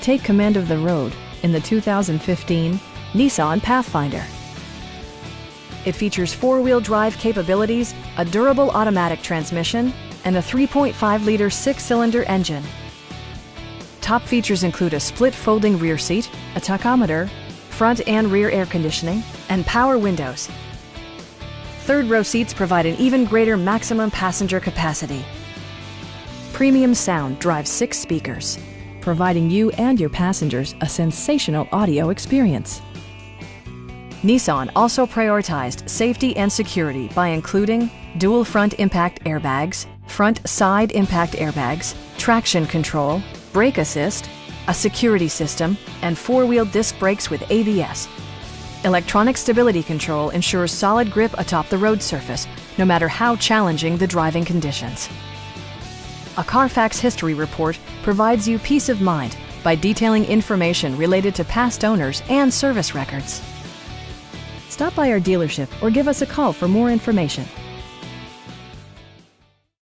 take command of the road in the 2015 Nissan Pathfinder. It features four-wheel drive capabilities, a durable automatic transmission, and a 3.5-liter six-cylinder engine. Top features include a split folding rear seat, a tachometer, front and rear air conditioning, and power windows. Third-row seats provide an even greater maximum passenger capacity. Premium sound drives 6 speakers, providing you and your passengers a sensational audio experience. Nissan also prioritized safety and security by including dual front impact airbags, front side impact airbags, traction control, brake assist, a security system, and four-wheel disc brakes with ABS. Electronic stability control ensures solid grip atop the road surface, no matter how challenging the driving conditions. A Carfax history report provides you peace of mind by detailing information related to past owners and service records. Stop by our dealership or give us a call for more information.